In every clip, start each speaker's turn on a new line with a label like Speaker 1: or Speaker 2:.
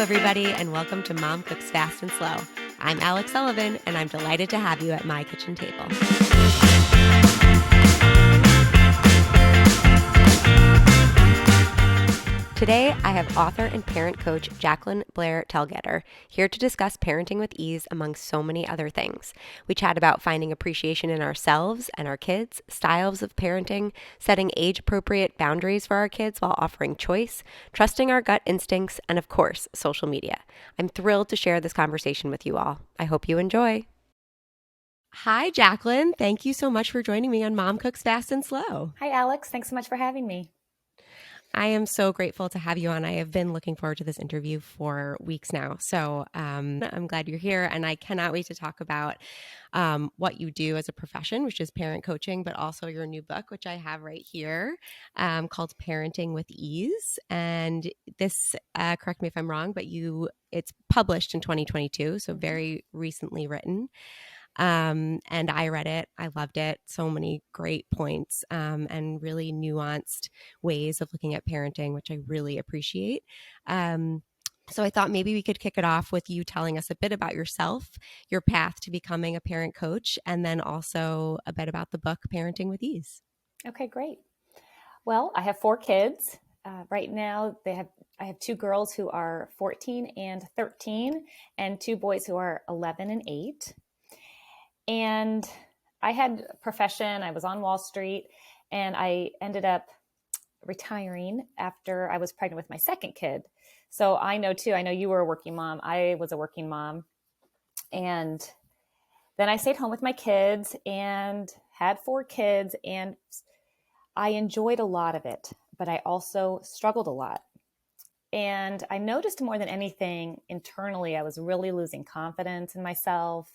Speaker 1: everybody, and welcome to Mom Cooks Fast and Slow. I'm Alex Sullivan, and I'm delighted to have you at my kitchen table. Today, I have author and parent coach Jacqueline Blair Telgheder here to discuss parenting with ease among so many other things. We chat about finding appreciation in ourselves and our kids, styles of parenting, setting age-appropriate boundaries for our kids while offering choice, trusting our gut instincts, and of course, social media. I'm thrilled to share this conversation with you all. I hope you enjoy. Hi, Jacqueline. Thank you so much for joining me on Mom Cooks Fast and Slow.
Speaker 2: Hi, Alex. Thanks so much for having me.
Speaker 1: I am so grateful to have you on. I have been looking forward to this interview for weeks now. So I'm glad you're here. And I cannot wait to talk about what you do as a profession, which is parent coaching, but also your new book, which I have right here, called Parenting with Ease. And this, correct me if I'm wrong, but it's published in 2022, so very recently written. And I read it. I loved it. So many great points and really nuanced ways of looking at parenting, which I really appreciate. So I thought maybe we could kick it off with you telling us a bit about yourself, your path to becoming a parent coach, and then also a bit about the book, Parenting with Ease.
Speaker 2: Okay, great. Well, I have 4 kids. Right now, I have 2 girls who are 14 and 13, and 2 boys who are 11 and 8. And I had a profession. I was on Wall Street, and I ended up retiring after I was pregnant with my second kid. So I know you were a working mom. I was a working mom. And then I stayed home with my kids and had 4 kids, and I enjoyed a lot of it, but I also struggled a lot. And I noticed more than anything internally, I was really losing confidence in myself.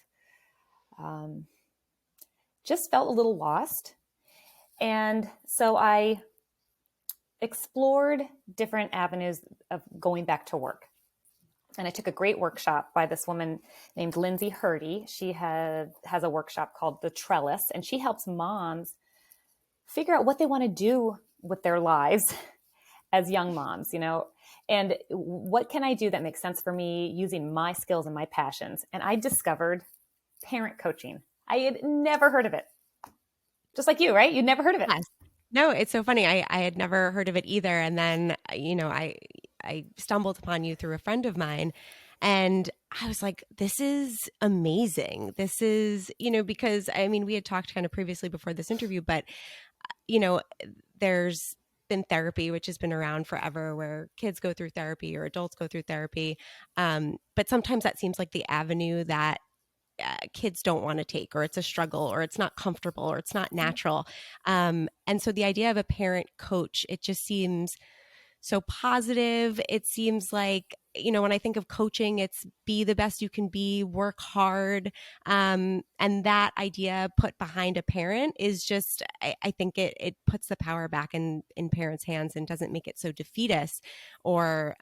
Speaker 2: Just felt a little lost. And so I explored different avenues of going back to work. And I took a great workshop by this woman named Lindsay Hurdy. She has a workshop called The Trellis, and she helps moms figure out what they want to do with their lives as young moms, and what can I do that makes sense for me using my skills and my passions. And I discovered parent coaching. I had never heard of it. Just like you, right? You'd never heard of it.
Speaker 1: Yes. No, it's so funny. I had never heard of it either. And then, I stumbled upon you through a friend of mine, and I was like, this is amazing. This is, because we had talked kind of previously before this interview, but, there's been therapy, which has been around forever, where kids go through therapy or adults go through therapy. But sometimes that seems like the avenue that kids don't want to take, or it's a struggle, or it's not comfortable, or it's not natural. And so the idea of a parent coach, it just seems so positive. It seems like, when I think of coaching, it's be the best you can be, work hard. And that idea put behind a parent is just, I think it puts the power back in parents' hands and doesn't make it so defeatist or,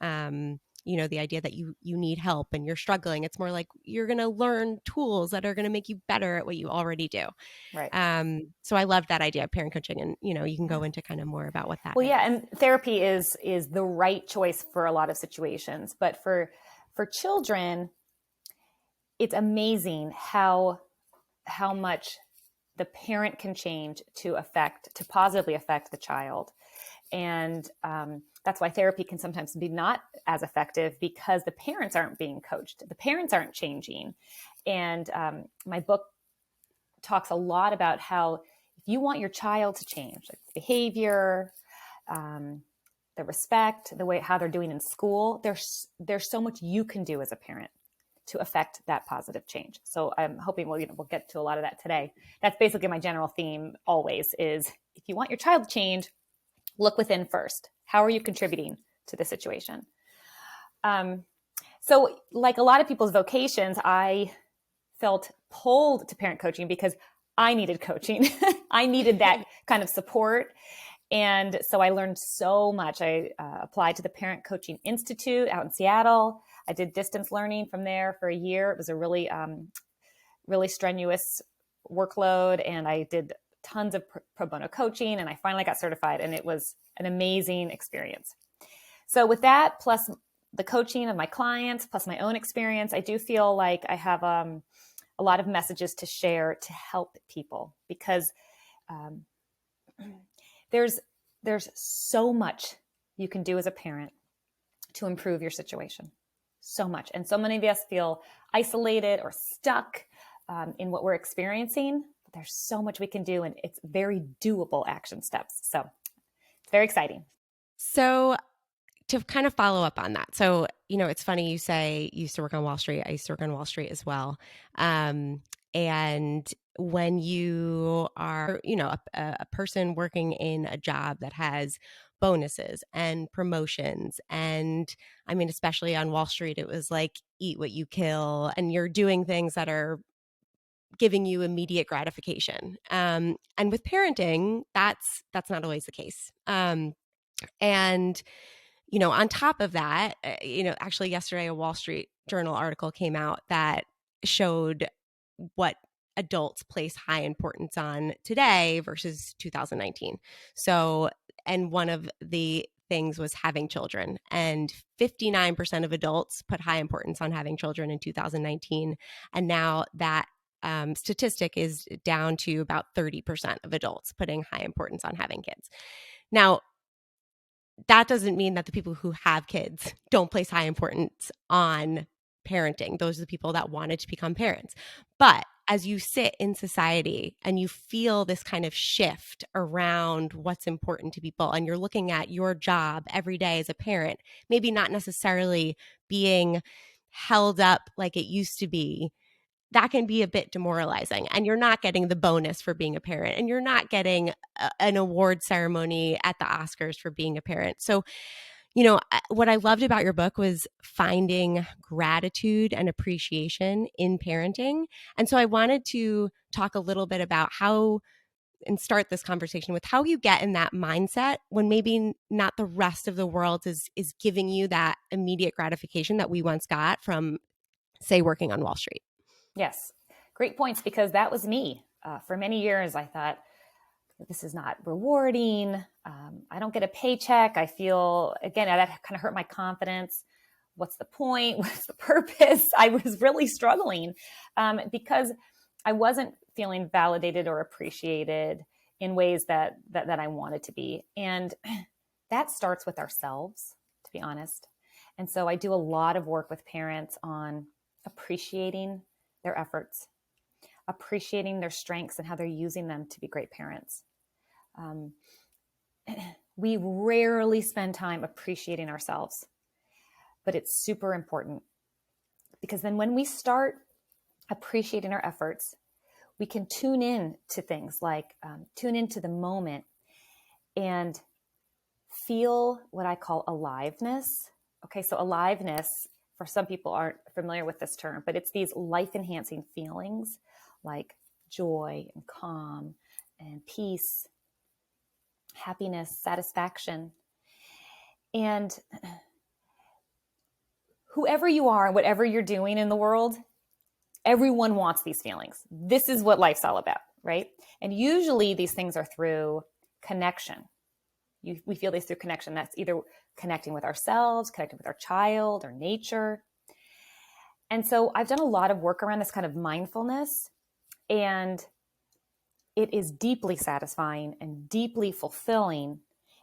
Speaker 1: the idea that you need help and you're struggling. It's more like you're going to learn tools that are going to make you better at what you already do.
Speaker 2: Right.
Speaker 1: So I love that idea of parent coaching, and you can go into kind of more about what that
Speaker 2: Well,
Speaker 1: is.
Speaker 2: yeah, and therapy is the right choice for a lot of situations, but for children, it's amazing how much the parent can change to positively affect the child. And that's why therapy can sometimes be not as effective, because the parents aren't being coached. The parents aren't changing. And my book talks a lot about how if you want your child to change, like behavior, the respect, the way how they're doing in school, there's so much you can do as a parent to affect that positive change. So I'm hoping we'll get to a lot of that today. That's basically my general theme always is, if you want your child to change, look within first. How are you contributing to the situation? So like a lot of people's vocations, I felt pulled to parent coaching because I needed coaching. I needed that kind of support. And so I learned so much. I applied to the Parent Coaching Institute out in Seattle. I did distance learning from there for a year. It was a really, really strenuous workload. And I did tons of pro bono coaching, and I finally got certified, and it was an amazing experience. So with that, plus the coaching of my clients, plus my own experience, I do feel like I have a lot of messages to share to help people, because um, there's so much you can do as a parent to improve your situation. So much. And so many of us feel isolated or stuck in what we're experiencing. But there's so much we can do, and it's very doable action steps. So it's very exciting.
Speaker 1: So to kind of follow up on that. So, it's funny you say you used to work on Wall Street. I used to work on Wall Street as well. And when you are, a person working in a job that has bonuses and promotions, and I mean, especially on Wall Street, it was like eat what you kill, and you're doing things that are giving you immediate gratification. And with parenting, that's not always the case. And on top of that, actually yesterday a Wall Street Journal article came out that showed what adults place high importance on today versus 2019. So, and one of the things was having children, and 59% of adults put high importance on having children in 2019. And now that statistic is down to about 30% of adults putting high importance on having kids. Now, that doesn't mean that the people who have kids don't place high importance on parenting. Those are the people that wanted to become parents. But as you sit in society and you feel this kind of shift around what's important to people, and you're looking at your job every day as a parent, maybe not necessarily being held up like it used to be, that can be a bit demoralizing, and you're not getting the bonus for being a parent, and you're not getting an award ceremony at the Oscars for being a parent. So, what I loved about your book was finding gratitude and appreciation in parenting. And so I wanted to talk a little bit about how, and start this conversation with how you get in that mindset when maybe not the rest of the world is giving you that immediate gratification that we once got from, say, working on Wall Street.
Speaker 2: Yes. Great points, because that was me. For many years, I thought, this is not rewarding. I don't get a paycheck. I feel, again, that kind of hurt my confidence. What's the point? What's the purpose? I was really struggling because I wasn't feeling validated or appreciated in ways that I wanted to be. And that starts with ourselves, to be honest. And so I do a lot of work with parents on appreciating their efforts, appreciating their strengths and how they're using them to be great parents. We rarely spend time appreciating ourselves, but it's super important, because then when we start appreciating our efforts, we can tune in to things like tune into the moment and feel what I call aliveness. Okay, so aliveness, for some people aren't familiar with this term, but it's these life-enhancing feelings like joy and calm and peace, happiness, satisfaction. And whoever you are, whatever you're doing in the world, everyone wants these feelings. This is what life's all about, right? And usually these things are through connection. We feel these through connection. That's either connecting with ourselves, connecting with our child or nature. And so I've done a lot of work around this kind of mindfulness, and it is deeply satisfying and deeply fulfilling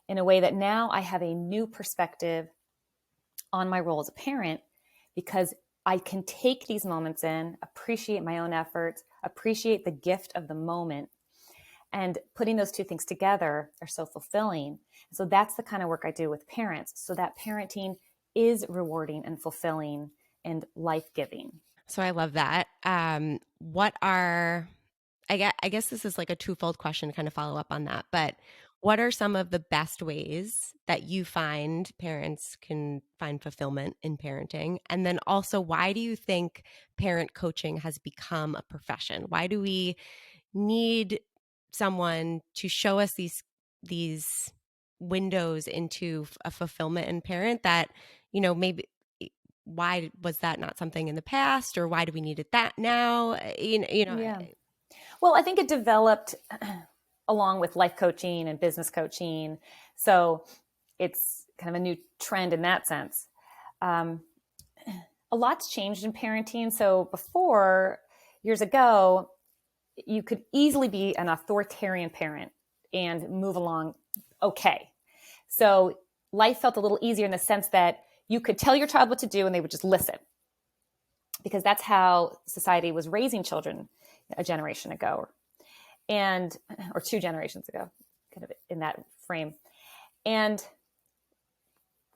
Speaker 2: in a way that now I have a new perspective on my role as a parent, because I can take these moments in, appreciate my own efforts, appreciate the gift of the moment. And putting those two things together are so fulfilling. So that's the kind of work I do with parents, so that parenting is rewarding and fulfilling and life-giving.
Speaker 1: So I love that. What are, I guess this is like a twofold question to kind of follow up on that, but what are some of the best ways that you find parents can find fulfillment in parenting? And then also, why do you think parent coaching has become a profession? Why do we need someone to show us these windows into a fulfillment in parent that, maybe why was that not something in the past, or why do we need it that now?
Speaker 2: Yeah. Well, I think it developed along with life coaching and business coaching. So it's kind of a new trend in that sense. a lot's changed in parenting. So before, years ago, you could easily be an authoritarian parent and move along okay. So life felt a little easier in the sense that you could tell your child what to do and they would just listen, because that's how society was raising children a generation ago, or 2 generations ago, kind of in that frame. And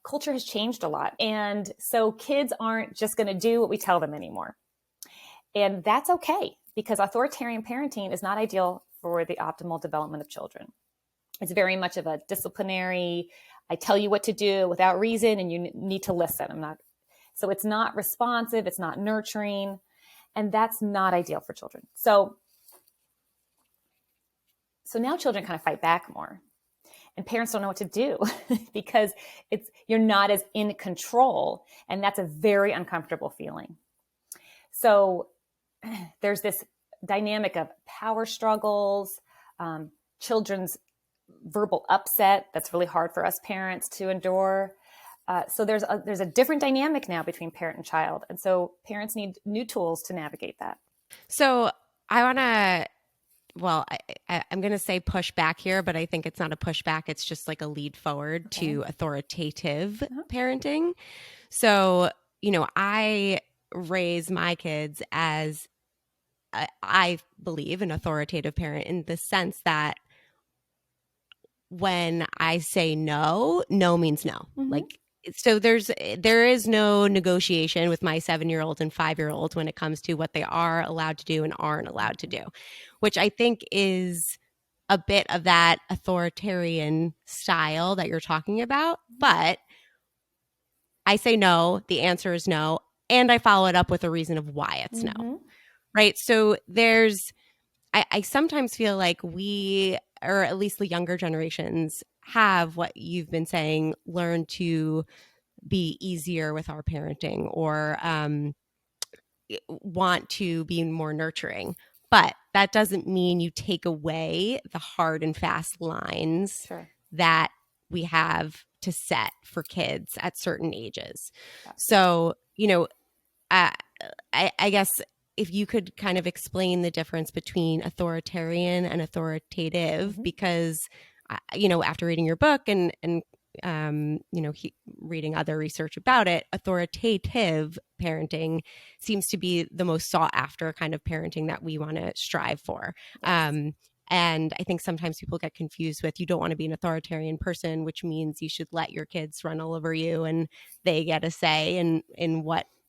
Speaker 2: culture has changed a lot. And so kids aren't just going to do what we tell them anymore. And that's okay, because authoritarian parenting is not ideal for the optimal development of children. It's very much of a disciplinary, I tell you what to do without reason and you need to listen. So it's not responsive, it's not nurturing, and that's not ideal for children. So now children kind of fight back more. And parents don't know what to do because you're not as in control. And that's a very uncomfortable feeling. So there's this dynamic of power struggles, children's verbal upset that's really hard for us parents to endure. So there's a different dynamic now between parent and child. And so parents need new tools to navigate that.
Speaker 1: So I want to, I'm going to say push back here, but I think it's not a pushback. It's just like a lead forward to authoritative parenting. So, I raise my kids as, I believe, an authoritative parent in the sense that when I say no, no means no.
Speaker 2: Mm-hmm.
Speaker 1: Like, so there is no negotiation with my 7-year-old and 5-year-old when it comes to what they are allowed to do and aren't allowed to do, which I think is a bit of that authoritarian style that you're talking about. But I say no, the answer is no, and I follow it up with a reason of why it's no. Right? So I sometimes feel like we, or at least the younger generations, have what you've been saying, learn to be easier with our parenting, or want to be more nurturing. But that doesn't mean you take away the hard and fast lines that we have to set for kids at certain ages. So, I guess if you could kind of explain the difference between authoritarian and authoritative, because, after reading your book and reading other research about it, authoritative parenting seems to be the most sought after kind of parenting that we want to strive for. Yes. And I think sometimes people get confused with, you don't want to be an authoritarian person, which means you should let your kids run all over you and they get a say in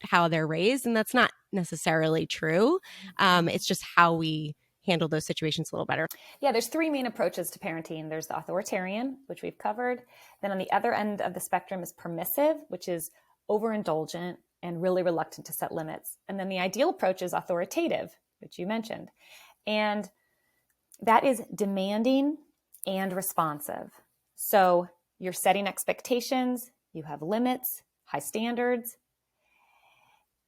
Speaker 1: how they're raised. And that's not necessarily true. It's just how we handle those situations a little better.
Speaker 2: Yeah, there's 3 main approaches to parenting. There's the authoritarian, which we've covered. Then on the other end of the spectrum is permissive, which is overindulgent and really reluctant to set limits. And then the ideal approach is authoritative, which you mentioned. And that is demanding and responsive. So you're setting expectations, you have limits, high standards,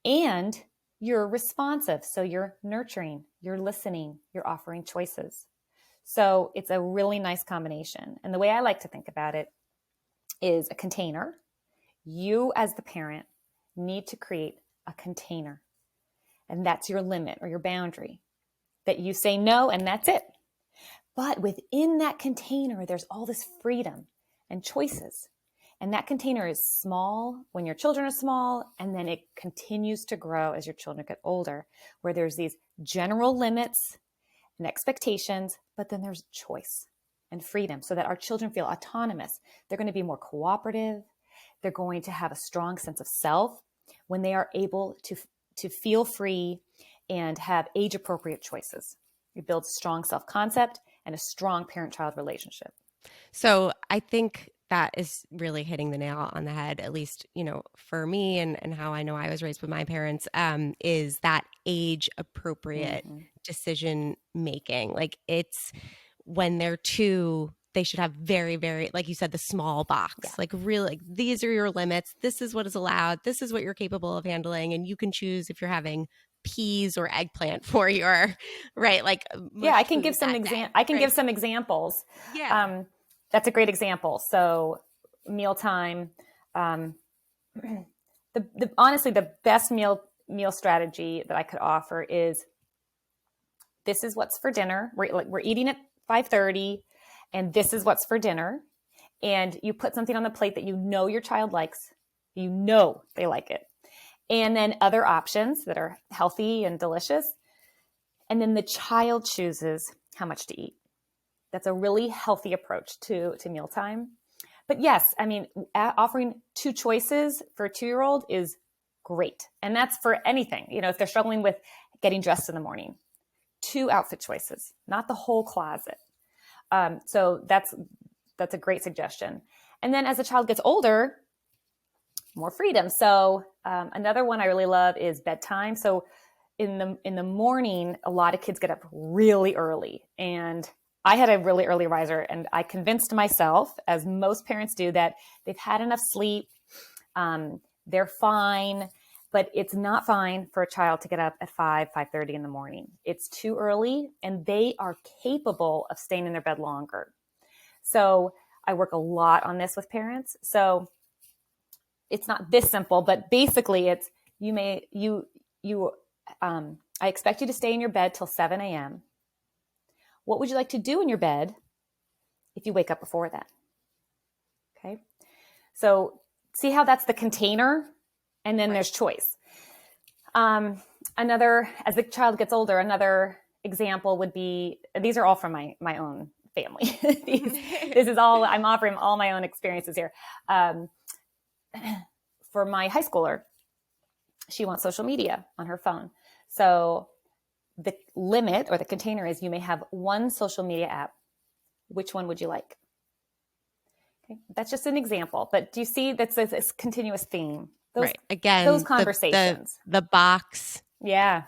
Speaker 2: and you're responsive. So you're nurturing, you're listening, you're offering choices. So it's a really nice combination. And the way I like to think about it is a container. You, as the parent, need to create a container. And that's your limit or your boundary, that you say no, and that's it. But within that container, there's all this freedom and choices. And that container is small when your children are small, and then it continues to grow as your children get older, where there's these general limits and expectations, but then there's choice and freedom so that our children feel autonomous. They're going to be more cooperative. They're going to have a strong sense of self when they are able to feel free and have age-appropriate choices. It builds strong self-concept and a strong parent-child relationship.
Speaker 1: So I think that is really hitting the nail on the head, at least, for me and how I know I was raised with my parents, is that age-appropriate decision making. Like, it's when they're 2, they should have very, very, like you said, the small box, like really, like, these are your limits. This is what is allowed. This is what you're capable of handling. And you can choose if you're having peas or eggplant for your, right? Like,
Speaker 2: I can give some give some examples.
Speaker 1: Yeah.
Speaker 2: That's a great example. So mealtime, Honestly, the best meal strategy that I could offer is, this is what's for dinner. We're eating at 5:30, and this is what's for dinner. And you put something on the plate that you know your child likes. You know they like it. And then other options that are healthy and delicious. And then the child chooses how much to eat. That's a really healthy approach to mealtime. But yes, I mean, offering two choices for a 2-year-old is great. And that's for anything. You know, if they're struggling with getting dressed in the morning, 2 outfit choices, not the whole closet. So that's a great suggestion. And then as the child gets older, more freedom. So another one I really love is bedtime. So in the morning, a lot of kids get up really early, and I had a really early riser, and I convinced myself, as most parents do, that they've had enough sleep, they're fine. But it's not fine for a child to get up at 5:30 in the morning. It's too early, and they are capable of staying in their bed longer. So I work a lot on this with parents. So it's not this simple, but basically it's, I expect you to stay in your bed till 7 a.m. What would you like to do in your bed if you wake up before that? Okay. So see how that's the container, and then there's choice. As the child gets older, another example would be, these are all from my own family. This is all, I'm offering all my own experiences here. For my high schooler, she wants social media on her phone. So the limit or the container is, you may have one social media app. Which one would you like? Okay. That's just an example, but do you see that's a continuous theme?
Speaker 1: Right. Again,
Speaker 2: those conversations,
Speaker 1: the box,
Speaker 2: yeah,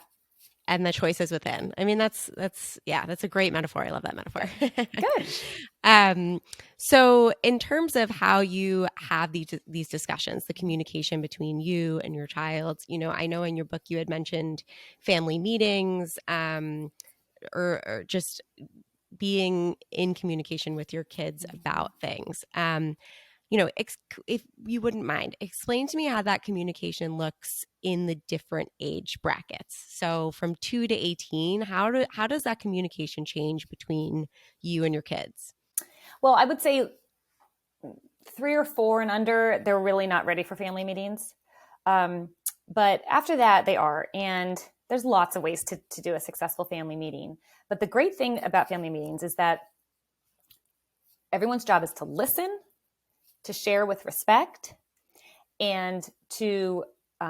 Speaker 1: and the choices within. I mean, that's a great metaphor. I love that metaphor.
Speaker 2: Good.
Speaker 1: So in terms of how you have these discussions, the communication between you and your child, you know, I know in your book you had mentioned family meetings, or just being in communication with your kids about things. You know, if you wouldn't mind, explain to me how that communication looks in the different age brackets. So from 2 to 18, how does that communication change between you and your kids?
Speaker 2: Well, I would say 3 or 4 and under, they're really not ready for family meetings. But after that, they are. And there's lots of ways to do a successful family meeting. But the great thing about family meetings is that everyone's job is to listen, to share with respect, and to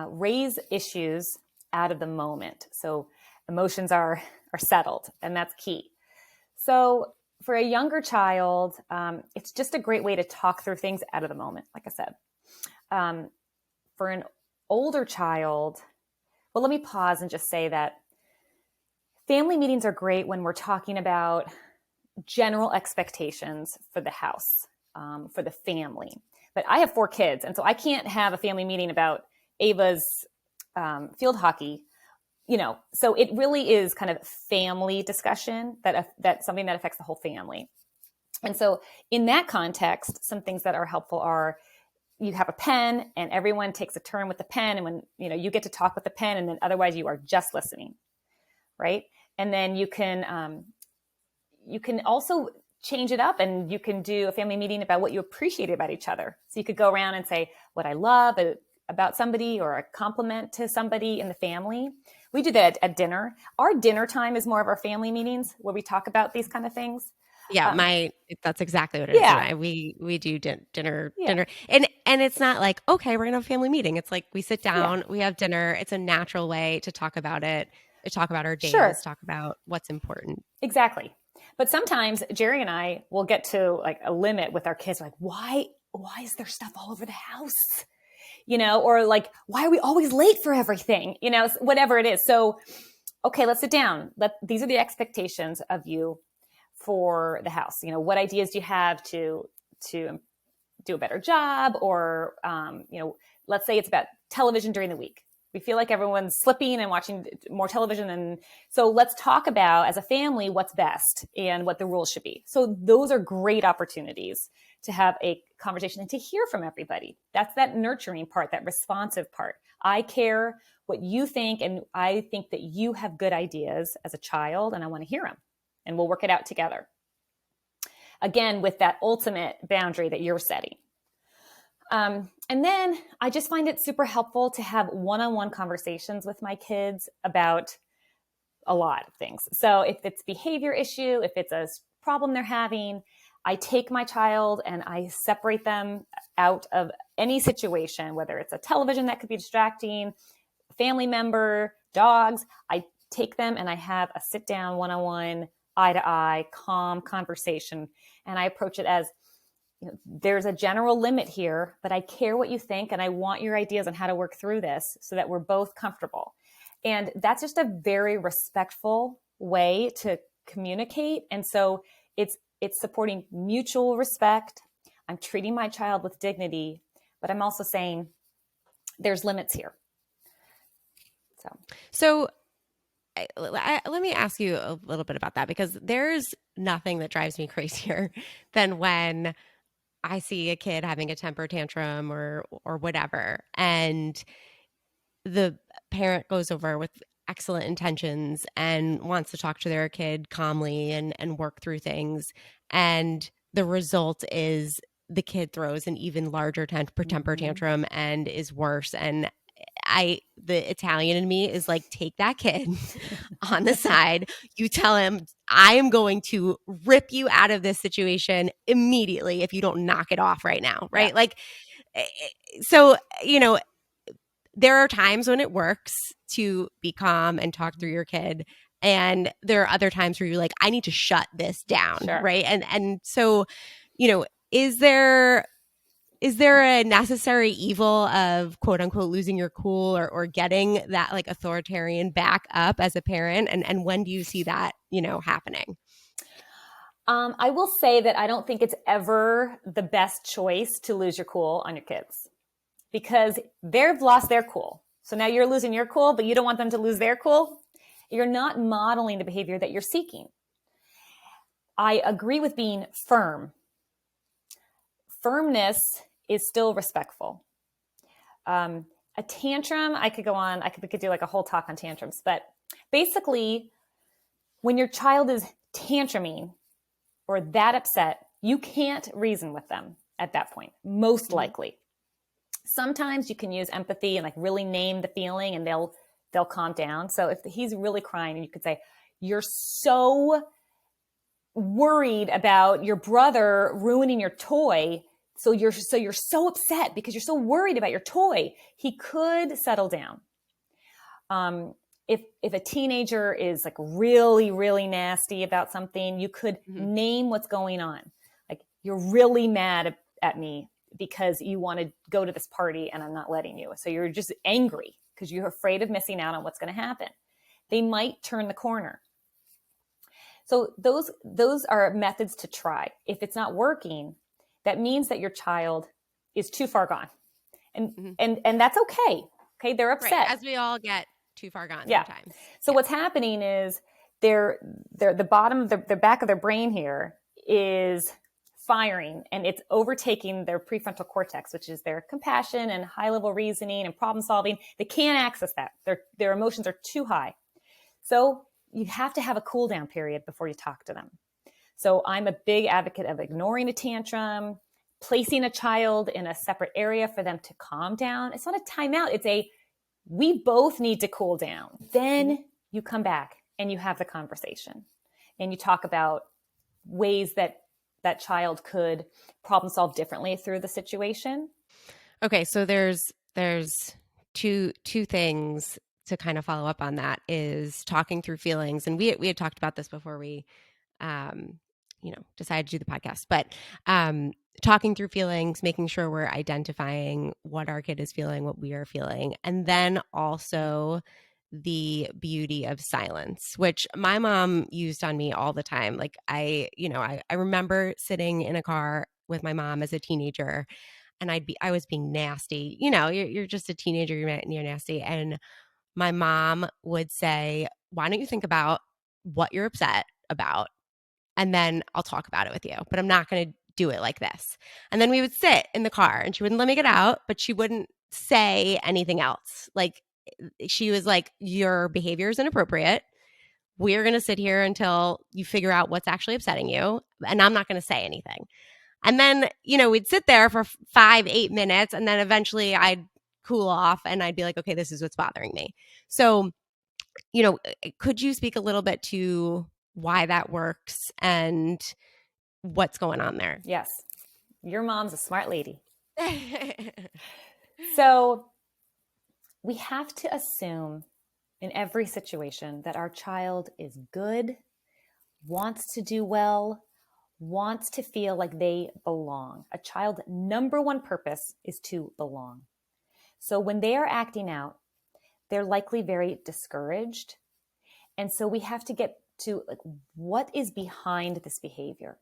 Speaker 2: raise issues out of the moment. So emotions are settled, and that's key. So for a younger child, it's just a great way to talk through things out of the moment, like I said. For an older child, well, let me pause and just say that family meetings are great when we're talking about general expectations for the house, for the family. But I have 4 kids, and so I can't have a family meeting about Ava's field hockey, you know. So it really is kind of family discussion, that's something that affects the whole family. And so in that context, some things that are helpful are, you have a pen and everyone takes a turn with the pen, and when, you know, you get to talk with the pen, and then otherwise you are just listening, right? And then you can also change it up, and you can do a family meeting about what you appreciate about each other. So you could go around and say what I love about somebody, or a compliment to somebody in the family. We do that at dinner. Our dinner time is more of our family meetings, where we talk about these kind of things.
Speaker 1: Yeah, that's exactly what it is. Yeah. We do dinner, and it's not like, okay, we're gonna have a family meeting. It's like we sit down, we have dinner. It's a natural way to talk about it, to talk about our days, talk about what's important.
Speaker 2: Exactly. But sometimes Jerry and I will get to like a limit with our kids. Like, why is there stuff all over the house? You know, or like, why are we always late for everything? You know, whatever it is. So, okay, let's sit down. These are the expectations of you for the house. You know, what ideas do you have to do a better job? Or, you know, let's say it's about television during the week. We feel like everyone's slipping and watching more television. And so let's talk about, as a family, what's best and what the rules should be. So those are great opportunities to have a conversation and to hear from everybody. That's that nurturing part, that responsive part. I care what you think, and I think that you have good ideas as a child, and I want to hear them, and we'll work it out together. Again, with that ultimate boundary that you're setting. And then I just find it super helpful to have one-on-one conversations with my kids about a lot of things. So if it's behavior issue, if it's a problem they're having, I take my child and I separate them out of any situation, whether it's a television that could be distracting, family member, dogs. I take them and I have a sit down one-on-one, eye-to-eye, calm conversation. And I approach it as, there's a general limit here, but I care what you think and I want your ideas on how to work through this so that we're both comfortable. And that's just a very respectful way to communicate. And so it's supporting mutual respect. I'm treating my child with dignity, but I'm also saying there's limits here.
Speaker 1: So let me ask you a little bit about that, because there's nothing that drives me crazier than when I see a kid having a temper tantrum or whatever, and the parent goes over with excellent intentions and wants to talk to their kid calmly and work through things. And the result is the kid throws an even larger temper tantrum and is worse. And the Italian in me is like, take that kid on the side. You tell him, I am going to rip you out of this situation immediately if you don't knock it off right now. Right. Yeah. Like, so, there are times when it works to be calm and talk through your kid. And there are other times where you're like, I need to shut this down. Sure. Right. And so, is there a necessary evil of quote unquote losing your cool or getting that like authoritarian back up as a parent? And when do you see that, happening?
Speaker 2: I will say that I don't think it's ever the best choice to lose your cool on your kids, because they've lost their cool. So now you're losing your cool, but you don't want them to lose their cool. You're not modeling the behavior that you're seeking. I agree with being firm. Firmness is still respectful. A tantrum, we could do like a whole talk on tantrums, but basically when your child is tantruming or that upset, you can't reason with them at that point, most likely. Sometimes you can use empathy and like really name the feeling and they'll calm down. So if he's really crying, you could say, you're so worried about your brother ruining your toy. So you're so upset because you're so worried about your toy. He could settle down. If a teenager is like really, really nasty about something, you could name what's going on. Like, you're really mad at me because you want to go to this party and I'm not letting you. So you're just angry because you're afraid of missing out on what's going to happen. They might turn the corner. So those are methods to try. If it's not working, that means that your child is too far gone. And that's okay. Okay. They're upset.
Speaker 1: Right. As we all get too far gone sometimes.
Speaker 2: So what's happening is the bottom of the back of their brain here is firing, and it's overtaking their prefrontal cortex, which is their compassion and high level reasoning and problem solving. They can't access that. Their emotions are too high. So you have to have a cool down period before you talk to them. So I'm a big advocate of ignoring a tantrum, placing a child in a separate area for them to calm down. It's not a timeout. We both need to cool down. Then you come back and you have the conversation and you talk about ways that child could problem solve differently through the situation.
Speaker 1: Okay. So there's two things to kind of follow up on. That is talking through feelings. And we had talked about this before we, decided to do the podcast, but, talking through feelings, making sure we're identifying what our kid is feeling, what we are feeling. And then also the beauty of silence, which my mom used on me all the time. Like I remember sitting in a car with my mom as a teenager, and I was being nasty. You're just a teenager, you're nasty. And my mom would say, why don't you think about what you're upset about? And then I'll talk about it with you, but I'm not going to do it like this. And then we would sit in the car and she wouldn't let me get out, but she wouldn't say anything else. Like she was like, your behavior is inappropriate. We're going to sit here until you figure out what's actually upsetting you. And I'm not going to say anything. And then, we'd sit there for 5-8 minutes and then eventually I'd cool off and I'd be like, okay, this is what's bothering me. So, could you speak a little bit to why that works and what's going on there?
Speaker 2: Yes. Your mom's a smart lady. So we have to assume in every situation that our child is good, wants to do well, wants to feel like they belong. A child's number one purpose is to belong. So when they are acting out, they're likely very discouraged. And so we have to get to what is behind this behavior.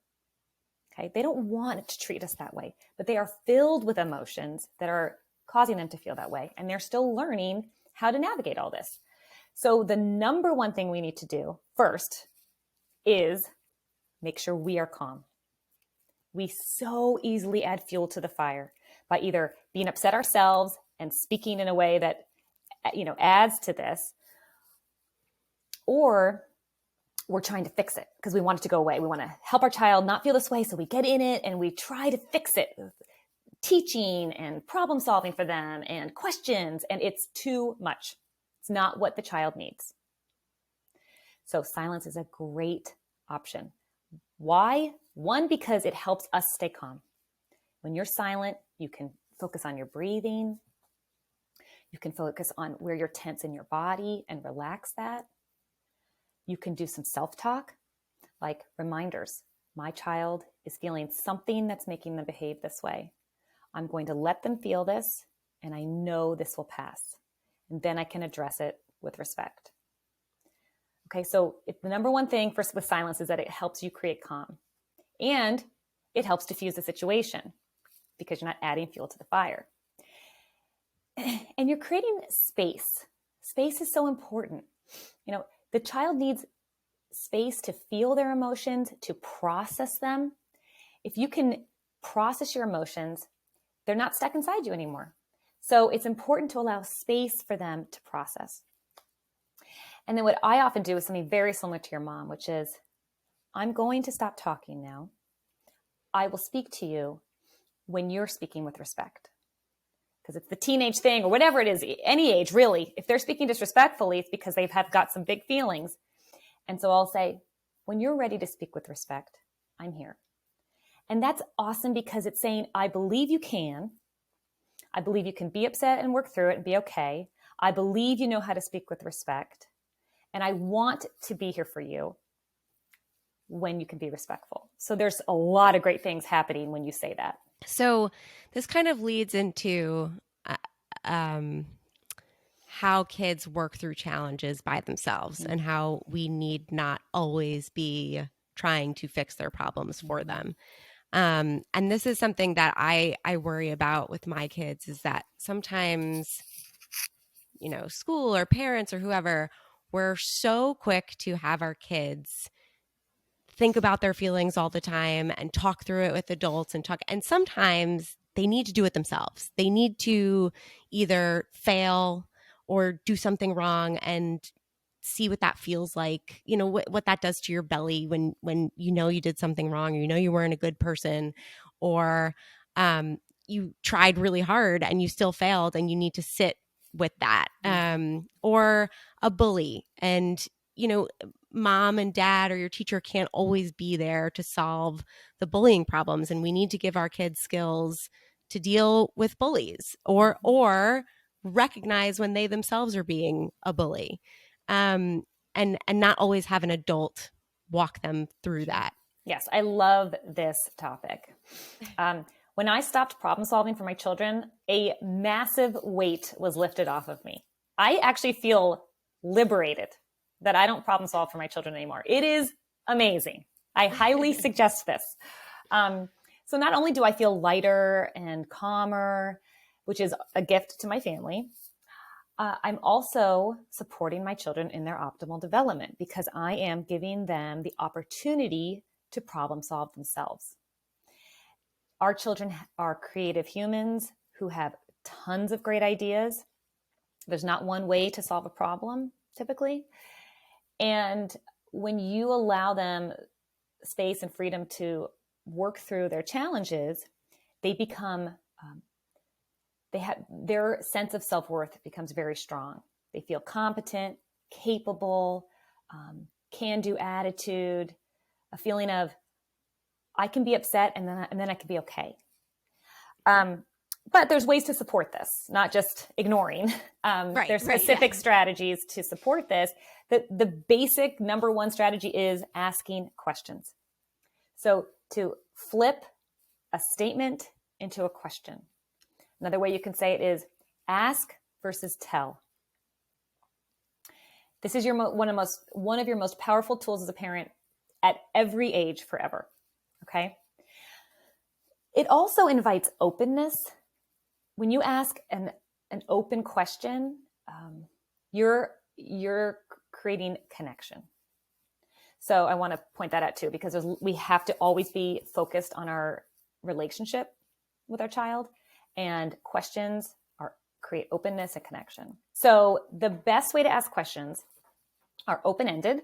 Speaker 2: Okay, they don't want to treat us that way, but they are filled with emotions that are causing them to feel that way. And they're still learning how to navigate all this. So the number one thing we need to do first is make sure we are calm. We so easily add fuel to the fire by either being upset ourselves and speaking in a way that, adds to this, or we're trying to fix it because we want it to go away. We want to help our child not feel this way. So we get in it and we try to fix it. Teaching and problem solving for them and questions. And it's too much. It's not what the child needs. So silence is a great option. Why? One, because it helps us stay calm. When you're silent, you can focus on your breathing. You can focus on where you're tense in your body and relax that. You can do some self-talk, like reminders. My child is feeling something that's making them behave this way. I'm going to let them feel this, and I know this will pass. And then I can address it with respect. Okay, so the number one thing with silence is that it helps you create calm. And it helps diffuse the situation because you're not adding fuel to the fire. And you're creating space. Space is so important. The child needs space to feel their emotions, to process them. If you can process your emotions, they're not stuck inside you anymore. So it's important to allow space for them to process. And then what I often do is something very similar to your mom, which is, I'm going to stop talking now. I will speak to you when you're speaking with respect. Because it's the teenage thing or whatever it is, any age really. If they're speaking disrespectfully, it's because they've got some big feelings. And so I'll say, when you're ready to speak with respect, I'm here. And that's awesome because it's saying, I believe you can. I believe you can be upset and work through it and be okay. I believe you know how to speak with respect. And I want to be here for you when you can be respectful. So there's a lot of great things happening when you say that.
Speaker 1: So this kind of leads into how kids work through challenges by themselves and how we need not always be trying to fix their problems for them. And this is something that I worry about with my kids is that sometimes, school or parents or whoever, we're so quick to have our kids think about their feelings all the time and talk through it with adults and sometimes they need to do it themselves. They need to either fail or do something wrong and see what that feels like, what that does to your belly when you did something wrong, or you weren't a good person, or you tried really hard and you still failed and you need to sit with that, or a bully and mom and dad or your teacher can't always be there to solve the bullying problems, and we need to give our kids skills to deal with bullies or recognize when they themselves are being a bully, and not always have an adult walk them through that.
Speaker 2: Yes, I love this topic. When I stopped problem solving for my children, a massive weight was lifted off of me. I actually feel liberated that I don't problem solve for my children anymore. It is amazing. I highly suggest this. So not only do I feel lighter and calmer, which is a gift to my family, I'm also supporting my children in their optimal development because I am giving them the opportunity to problem solve themselves. Our children are creative humans who have tons of great ideas. There's not one way to solve a problem, typically. And when you allow them space and freedom to work through their challenges, they become, their sense of self-worth becomes very strong. They feel competent, capable, can-do attitude, a feeling of, I can be upset and then I can be okay. But there's ways to support this, not just ignoring. There's specific strategies to support this. The basic number one strategy is asking questions. So to flip a statement into a question. Another way you can say it is ask versus tell. This is one of your most powerful tools as a parent at every age forever. Okay. It also invites openness. When you ask an open question, you're creating connection. So I want to point that out too, because we have to always be focused on our relationship with our child, and questions create openness and connection. So the best way to ask questions are open-ended.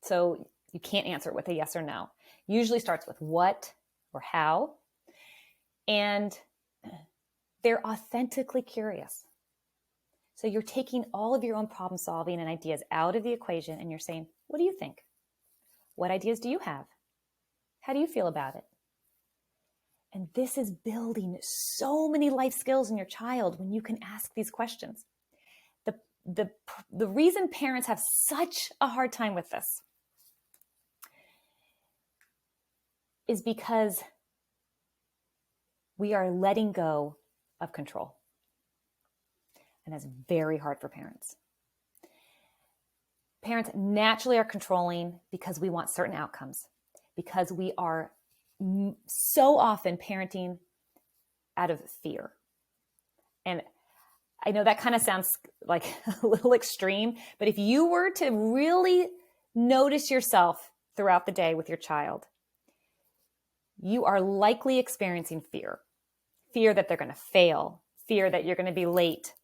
Speaker 2: So you can't answer it with a yes or no. Usually starts with what or how. And they're authentically curious. So you're taking all of your own problem solving and ideas out of the equation, and you're saying, what do you think? What ideas do you have? How do you feel about it? And this is building so many life skills in your child when you can ask these questions. The reason parents have such a hard time with this is because we are letting go of control. And that's very hard for parents. Parents naturally are controlling because we want certain outcomes, because we are so often parenting out of fear. And I know that kind of sounds like a little extreme, but if you were to really notice yourself throughout the day with your child, you are likely experiencing fear. Fear that they're going to fail, fear that you're going to be late,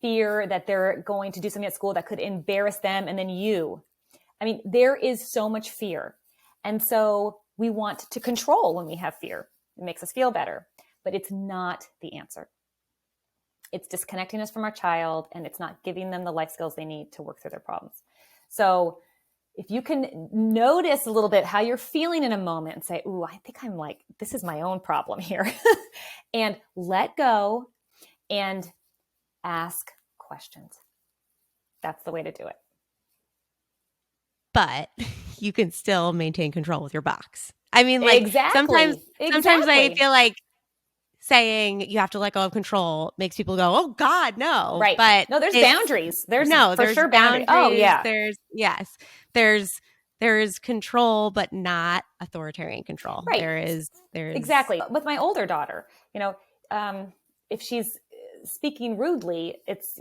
Speaker 2: fear that they're going to do something at school that could embarrass them and then you. I mean, there is so much fear. And so we want to control when we have fear. It makes us feel better, but it's not the answer. It's disconnecting us from our child, and it's not giving them the life skills they need to work through their problems. So if you can notice a little bit how you're feeling in a moment and say, ooh, I think I'm like, this is my own problem here, and let go and ask questions. That's the way to do it.
Speaker 1: But you can still maintain control with your box. I mean, like,
Speaker 2: Exactly.
Speaker 1: sometimes I feel like saying you have to let go of control makes people go, oh God, no.
Speaker 2: Right.
Speaker 1: But
Speaker 2: no, there's boundaries. There's sure boundaries. Oh yeah.
Speaker 1: There's control, but not authoritarian control.
Speaker 2: Right.
Speaker 1: There's
Speaker 2: exactly. With my older daughter, if she's speaking rudely, it's,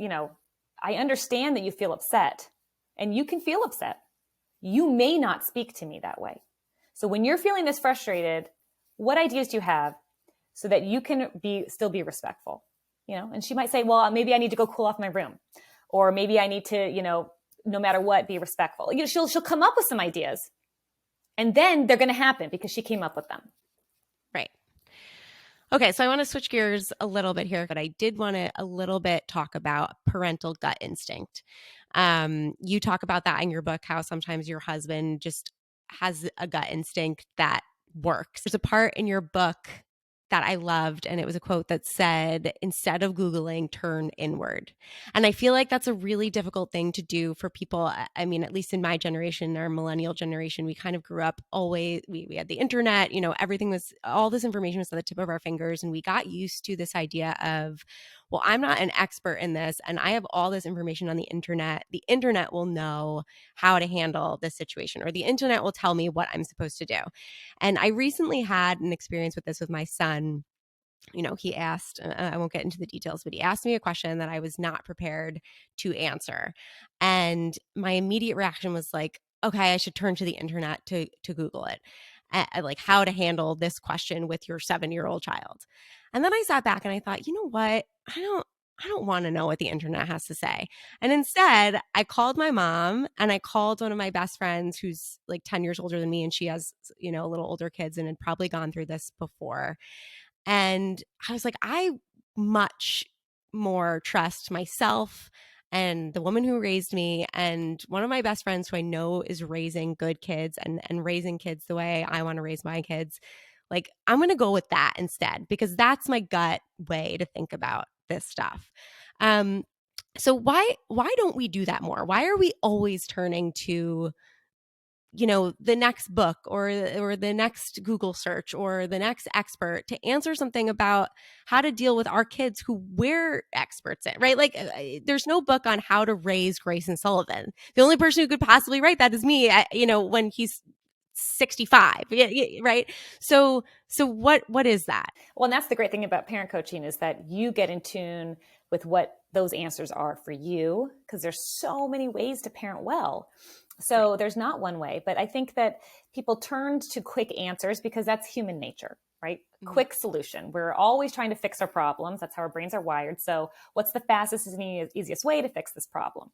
Speaker 2: I understand that you feel upset, and you can feel upset. You may not speak to me that way. So when you're feeling this frustrated, what ideas do you have so that you can still be respectful? And she might say, well, maybe I need to go cool off my room, or maybe I need to, no matter what, be respectful. She'll come up with some ideas, and then they're going to happen because she came up with them.
Speaker 1: Right. Okay, so I want to switch gears a little bit here, but I did want to a little bit talk about parental gut instinct. You talk about that in your book, how sometimes your husband just has a gut instinct that works. There's a part in your book that I loved, and it was a quote that said, instead of Googling, turn inward. And I feel like that's a really difficult thing to do for people. I mean, at least in my generation, our millennial generation, we kind of grew up always, we had the internet, everything was, all this information was at the tip of our fingers. And we got used to this idea of, well, I'm not an expert in this, and I have all this information on the internet. The internet will know how to handle this situation, or the internet will tell me what I'm supposed to do. And I recently had an experience with this with my son. He asked, I won't get into the details, but he asked me a question that I was not prepared to answer. And my immediate reaction was like, okay, I should turn to the internet to Google it. like how to handle this question with your 7-year-old child. And then I sat back and I thought, you know what? I don't want to know what the internet has to say. And instead, I called my mom and I called one of my best friends who's like 10 years older than me. And she has, a little older kids and had probably gone through this before. And I was like, I much more trust myself and the woman who raised me and one of my best friends who I know is raising good kids and raising kids the way I want to raise my kids. Like, I'm going to go with that instead because that's my gut way to think about this stuff. So why don't we do that more? Why are we always turning to the next book or the next Google search or the next expert to answer something about how to deal with our kids who we're experts in, right? Like there's no book on how to raise Grayson Sullivan. The only person who could possibly write that is me, when he's 65, right? So what is that?
Speaker 2: Well, and that's the great thing about parent coaching is that you get in tune with what those answers are for you, because there's so many ways to parent well. So right. There's not one way, but I think that people turned to quick answers because that's human nature, right? Mm-hmm. Quick solution. We're always trying to fix our problems. That's how our brains are wired. So what's the fastest and easiest way to fix this problem?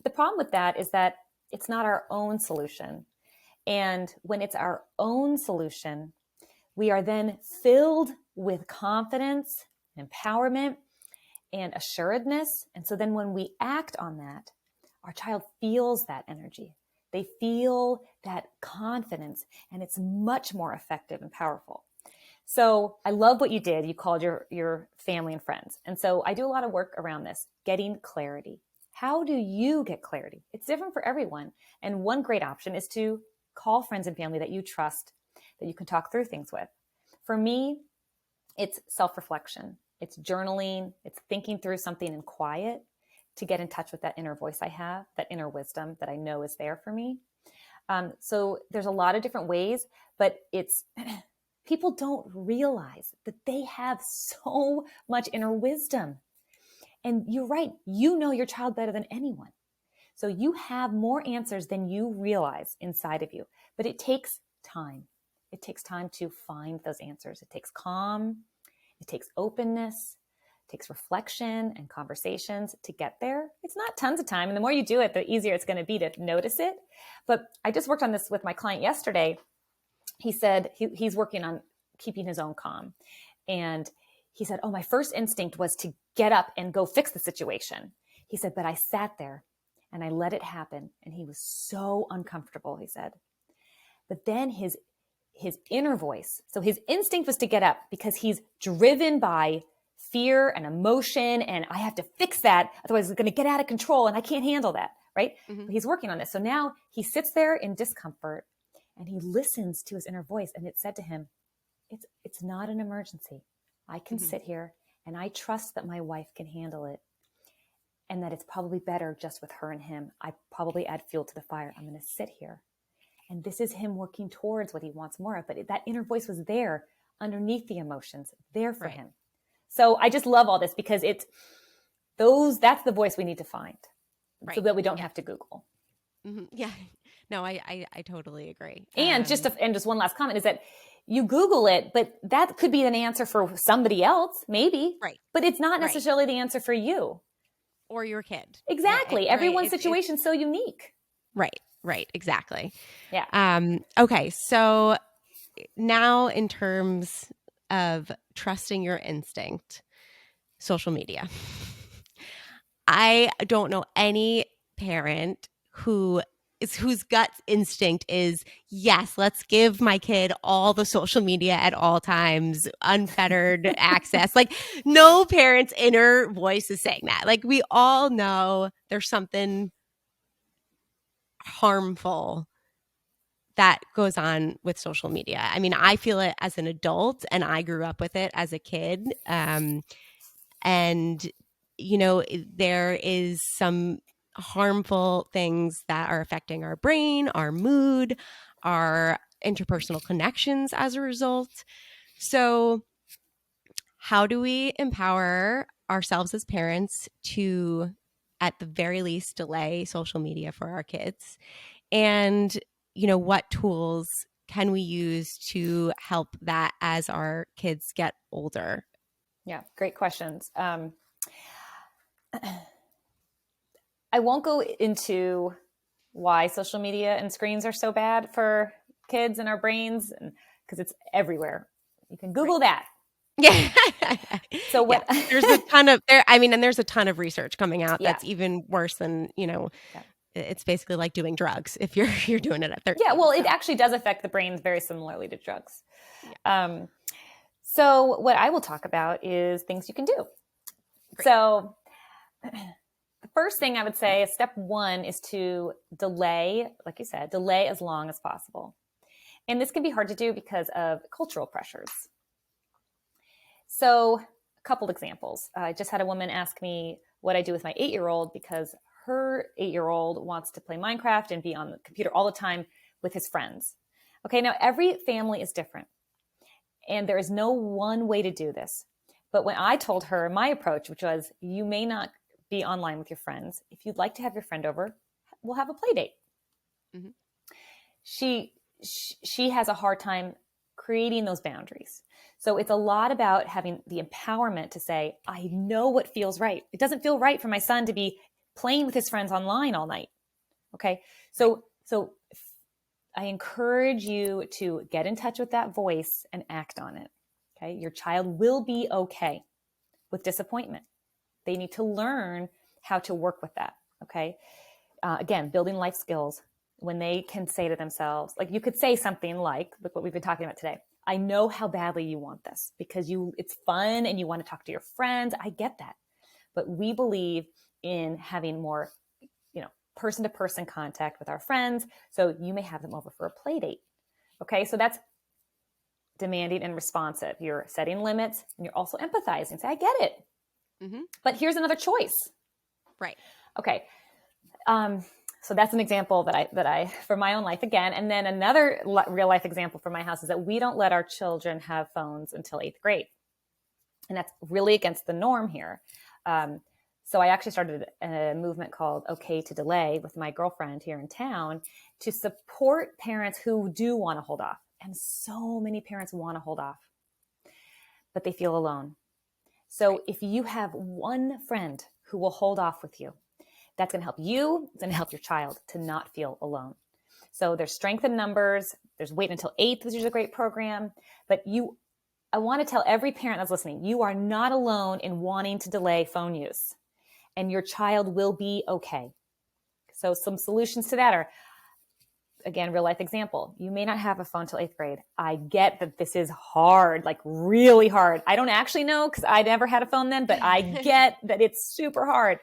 Speaker 2: The problem with that is that it's not our own solution. And when it's our own solution, we are then filled with confidence, empowerment, and assuredness. And so then when we act on that, our child feels that energy. They feel that confidence, and it's much more effective and powerful. So I love what you did. You called your family and friends. And so I do a lot of work around this, getting clarity. How do you get clarity? It's different for everyone. And one great option is to call friends and family that you trust, that you can talk through things with. For me, it's self-reflection. It's journaling. It's thinking through something in quiet to get in touch with that inner voice I have, that inner wisdom that I know is there for me. So there's a lot of different ways, but it's people don't realize that they have so much inner wisdom. And you're right. You know your child better than anyone. So you have more answers than you realize inside of you, but it takes time. It takes time to find those answers. It takes calm. It takes openness. It takes reflection and conversations to get there. It's not tons of time. And the more you do it, the easier it's going to be to notice it. But I just worked on this with my client yesterday. He said he's working on keeping his own calm. And he said, my first instinct was to get up and go fix the situation. He said, but I sat there and I let it happen. And he was so uncomfortable, he said. But then his inner voice, so his instinct was to get up because he's driven by fear and emotion, and I have to fix that, otherwise it's going to get out of control and I can't handle that, right? Mm-hmm. But he's working on this. So now he sits there in discomfort and he listens to his inner voice, and it said to him, it's not an emergency. I can mm-hmm. sit here and I trust that my wife can handle it, and that it's probably better just with her and him. I probably add fuel to the fire. I'm going to sit here. And this is him working towards what he wants more of. But that inner voice was there underneath the emotions, there for him. So I just love all this because that's the voice we need to find, so that we don't have to Google.
Speaker 1: Mm-hmm. Yeah. No, I totally agree.
Speaker 2: And just one last comment is that you Google it, but that could be an answer for somebody else, maybe. Right. But it's not necessarily the answer for you.
Speaker 1: Or your kid.
Speaker 2: Exactly. Everyone's situation is so unique.
Speaker 1: Right. Exactly.
Speaker 2: Yeah.
Speaker 1: Okay. So now in terms of trusting your instinct, social media. I don't know any parent whose gut instinct is, yes, let's give my kid all the social media at all times, unfettered access. Like no parent's inner voice is saying that. Like we all know there's something harmful that goes on with social media. I mean, I feel it as an adult, and I grew up with it as a kid. And, there is some harmful things that are affecting our brain, our mood, our interpersonal connections as a result. So how do we empower ourselves as parents to, at the very least, delay social media for our kids? And what tools can we use to help that as our kids get older?
Speaker 2: Yeah, great questions. I won't go into why social media and screens are so bad for kids and our brains, because it's everywhere. You can Google that.
Speaker 1: Yeah.
Speaker 2: So what?
Speaker 1: Yeah. There's a ton of there. I mean, and there's a ton of research coming out
Speaker 2: Yeah.
Speaker 1: that's even worse than,
Speaker 2: Yeah.
Speaker 1: it's basically like doing drugs if you're doing it at 13.
Speaker 2: Yeah. Well, it actually does affect the brain very similarly to drugs.
Speaker 1: Yeah.
Speaker 2: So what I will talk about is things you can do.
Speaker 1: Great.
Speaker 2: So the first thing I would say is step one is to delay, like you said, delay as long as possible. And this can be hard to do because of cultural pressures. So a couple examples. I just had a woman ask me what I do with my 8-year-old because her 8-year-old wants to play Minecraft and be on the computer all the time with his friends. Okay, now every family is different. And there is no one way to do this. But when I told her my approach, which was, you may not be online with your friends. If you'd like to have your friend over, we'll have a play date. Mm-hmm. She has a hard time creating those boundaries. So it's a lot about having the empowerment to say, I know what feels right. It doesn't feel right for my son to be playing with his friends online all night. Okay. So I encourage you to get in touch with that voice and act on it. Okay. Your child will be okay with disappointment. They need to learn how to work with that. Okay. Again, building life skills when they can say to themselves, like you could say something like what we've been talking about today. I know how badly you want this because it's fun and you want to talk to your friends. I get that. But we believe in having more, person-to-person contact with our friends. So you may have them over for a play date. Okay. So that's demanding and responsive. You're setting limits and you're also empathizing. Say, I get it. Mm-hmm. But here's another choice.
Speaker 1: Right.
Speaker 2: Okay. So that's an example that I, for my own life again. And then another real life example for my house is that we don't let our children have phones until 8th grade. And that's really against the norm here. So I actually started a movement called OK to Delay with my girlfriend here in town to support parents who do want to hold off. And so many parents want to hold off, but they feel alone. So if you have one friend who will hold off with you, that's going to help you. It's going to help your child to not feel alone. So there's strength in numbers. There's wait until 8th, which is a great program. But I want to tell every parent that's listening, you are not alone in wanting to delay phone use. And your child will be okay. So some solutions to that are, again, real life example. You may not have a phone till 8th grade. I get that this is hard, like really hard. I don't actually know because I never had a phone then, but I get that it's super hard.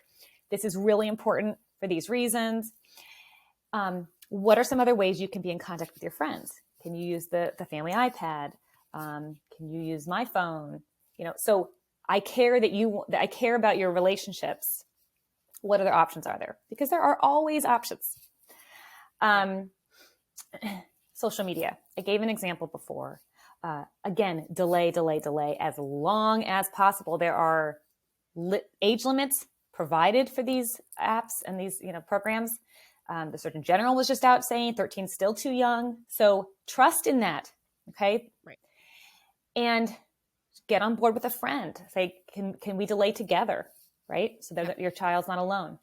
Speaker 2: This is really important for these reasons. What are some other ways you can be in contact with your friends? Can you use the family iPad? Can you use my phone? So I care I care about your relationships. What other options are there? Because there are always options. Social media. I gave an example before. Again, delay as long as possible. There are age limits provided for these apps and these programs. The Surgeon General was just out saying 13 is still too young. So trust in that. Okay.
Speaker 1: Right.
Speaker 2: And get on board with a friend. Say, can we delay together? Right. So that your child's not alone.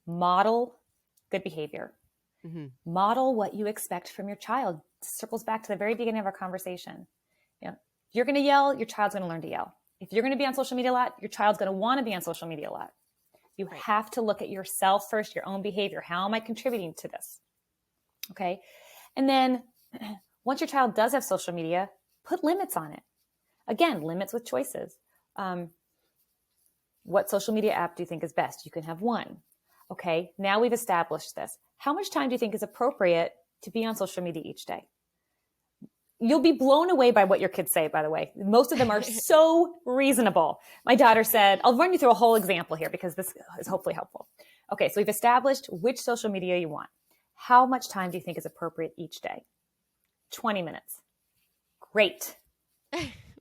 Speaker 2: Model good behavior. Mm-hmm. Model what you expect from your child. Circles back to the very beginning of our conversation. If you're going to yell, your child's going to learn to yell. If you're going to be on social media a lot, your child's going to want to be on social media a lot. You have to look at yourself first, your own behavior. How am I contributing to this? Okay. And then once your child does have social media, put limits on it. Again, limits with choices. What social media app do you think is best? You can have one. Okay. Now we've established this. How much time do you think is appropriate to be on social media each day? You'll be blown away by what your kids say, by the way. Most of them are so reasonable. My daughter said, I'll run you through a whole example here because this is hopefully helpful. Okay, so we've established which social media you want. How much time do you think is appropriate each day? 20 minutes. Great.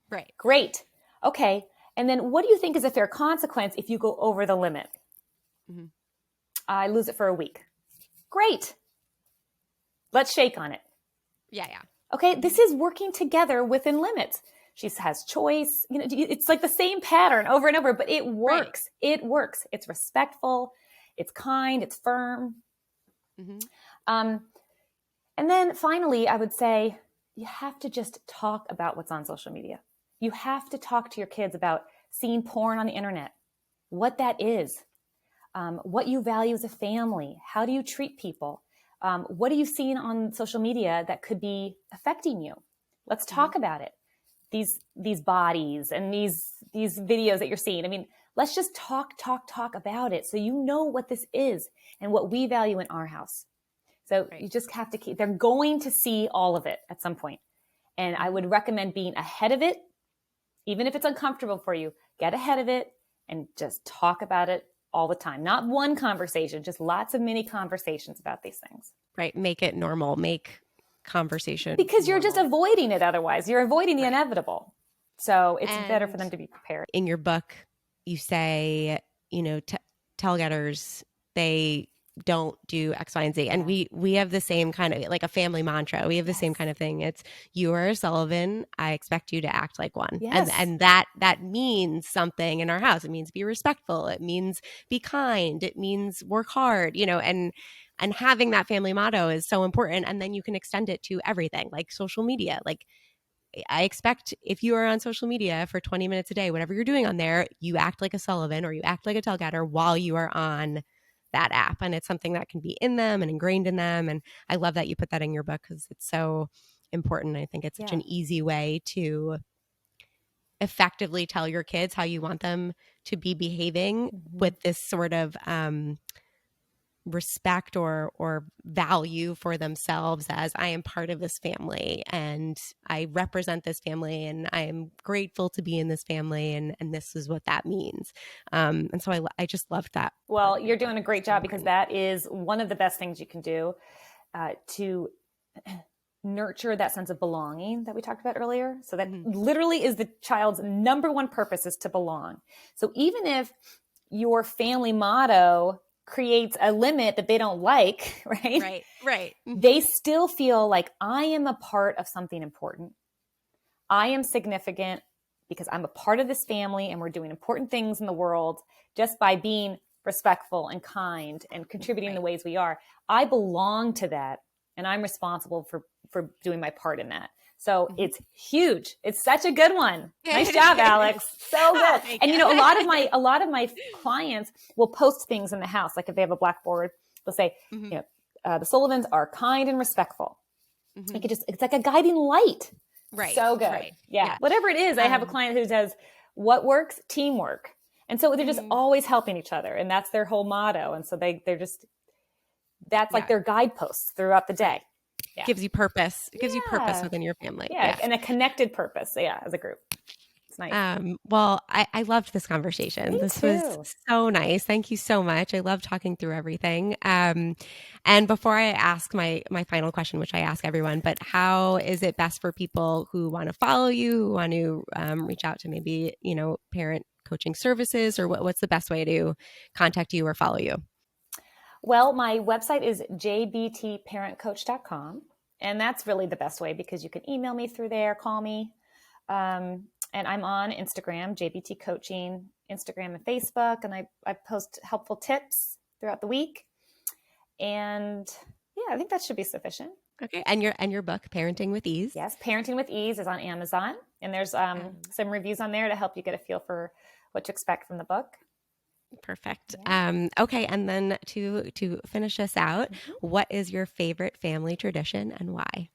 Speaker 1: Right.
Speaker 2: Great. Okay, and then what do you think is a fair consequence if you go over the limit? Mm-hmm. I lose it for a week. Great. Let's shake on it.
Speaker 1: Yeah, yeah.
Speaker 2: Okay, this is working together within limits. She has choice. It's like the same pattern over and over, but it works. Right. It works. It's respectful. It's kind. It's firm. Mm-hmm. And then finally, I would say you have to just talk about what's on social media. You have to talk to your kids about seeing porn on the internet, what that is, what you value as a family, how do you treat people, what are you seeing on social media that could be affecting you? Let's talk about it. These bodies and these videos that you're seeing. I mean, let's just talk about it so you know what this is and what we value in our house. So you just have to they're going to see all of it at some point. And I would recommend being ahead of it, even if it's uncomfortable for you, get ahead of it and just talk about it all the time. Not one conversation, just lots of mini conversations about these things.
Speaker 1: Right. Make it normal. Make conversation.
Speaker 2: Because you're just avoiding it otherwise. You're avoiding the inevitable. So it's better for them to be prepared.
Speaker 1: In your book, you say, Telgheders, they don't do X, Y, and Z. And we have the same kind of, like a family mantra. We have the same kind of thing. It's, you are a Sullivan. I expect you to act like one. Yes. And that means something in our house. It means be respectful. It means be kind. It means work hard, and having that family motto is so important. And then you can extend it to everything, like social media. Like, I expect if you are on social media for 20 minutes a day, whatever you're doing on there, you act like a Sullivan or you act like a Telgheder while you are on that app. And it's something that can be in them and ingrained in them. And I love that you put that in your book because it's so important. I think it's such an easy way to effectively tell your kids how you want them to be behaving with this sort of respect or value for themselves as, I am part of this family and I represent this family and I am grateful to be in this family and this is what that means. And so I just loved that.
Speaker 2: Well, you're doing a great job because that is one of the best things you can do to nurture that sense of belonging that we talked about earlier. So that literally is the child's number one purpose, is to belong. So even if your family motto creates a limit that they don't like,
Speaker 1: right.
Speaker 2: They still feel like, I am a part of something important. I am significant because I'm a part of this family and we're doing important things in the world just by being respectful and kind and contributing in the ways we are. I belong to that and I'm responsible for doing my part in that. So it's huge. It's such a good one. Nice job, Alex. So good. And a lot of my clients will post things in the house. Like if they have a blackboard, they'll say, the Sullivans are kind and respectful. Like it's like a guiding light.
Speaker 1: Right.
Speaker 2: So good. Right. Yeah. Whatever it is, I have a client who says, what works? Teamwork. And so they're just always helping each other. And that's their whole motto. And so they're just, that's like their guideposts throughout the day.
Speaker 1: Yeah. Gives you purpose. It gives you purpose within your family.
Speaker 2: Yeah. And a connected purpose. Yeah. As a group. It's nice.
Speaker 1: Well, I loved this conversation. This was so nice. Thank you so much. I love talking through everything. And before I ask my final question, which I ask everyone, but how is it best for people who want to follow you, who want to reach out to maybe, parent coaching services, or what's the best way to contact you or follow you?
Speaker 2: Well, my website is jbtparentcoach.com. And that's really the best way because you can email me through there, call me. And I'm on Instagram, JBT Coaching, Instagram and Facebook. And I post helpful tips throughout the week. And I think that should be sufficient.
Speaker 1: Okay. And your book, Parenting with Ease.
Speaker 2: Yes. Parenting with Ease is on Amazon. And there's some reviews on there to help you get a feel for what to expect from the book.
Speaker 1: Perfect. Okay. And then to finish us out, what is your favorite family tradition and why?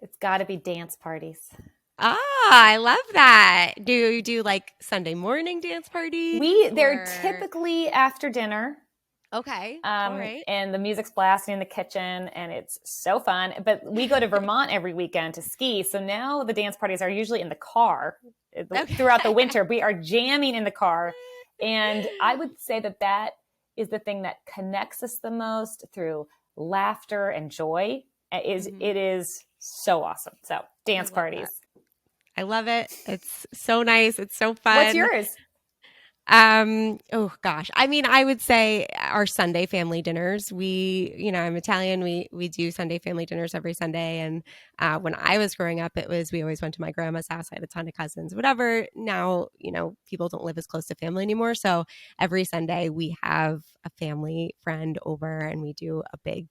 Speaker 2: It's got to be dance parties.
Speaker 1: Ah, I love that. Do you do like Sunday morning dance parties?
Speaker 2: They're typically after dinner.
Speaker 1: Okay. All right.
Speaker 2: And the music's blasting in the kitchen and it's so fun. But we go to Vermont every weekend to ski. So now the dance parties are usually in the car throughout the winter. We are jamming in the car. And I would say that is the thing that connects us the most through laughter and joy. It is so awesome. So dance parties.
Speaker 1: I love it. It's so nice. It's so fun.
Speaker 2: What's yours?
Speaker 1: Oh gosh. I mean, I would say our Sunday family dinners. I'm Italian. We do Sunday family dinners every Sunday. And when I was growing up, we always went to my grandma's house. I had a ton of cousins, whatever. Now, people don't live as close to family anymore. So every Sunday we have a family friend over and we do a big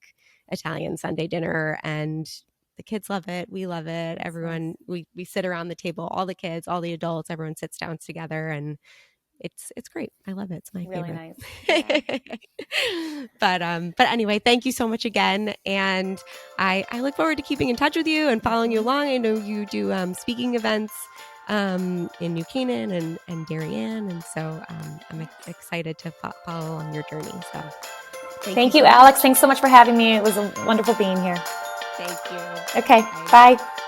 Speaker 1: Italian Sunday dinner, and the kids love it. We love it.
Speaker 2: That's
Speaker 1: Everyone,
Speaker 2: nice.
Speaker 1: we sit around the table, all the kids, all the adults, everyone sits down together, and it's great. I love it. It's my
Speaker 2: Really
Speaker 1: favorite.
Speaker 2: nice. Yeah.
Speaker 1: But anyway, thank you so much again, and I look forward to keeping in touch with you and following you along. I know you do speaking events in New Canaan and Darien, and so I'm excited to follow along your journey. So thank you
Speaker 2: Thank
Speaker 1: so
Speaker 2: you,
Speaker 1: much.
Speaker 2: Alex. Thanks so much for having me. It was wonderful being here.
Speaker 1: Thank you.
Speaker 2: Okay.
Speaker 1: Bye.
Speaker 2: Bye.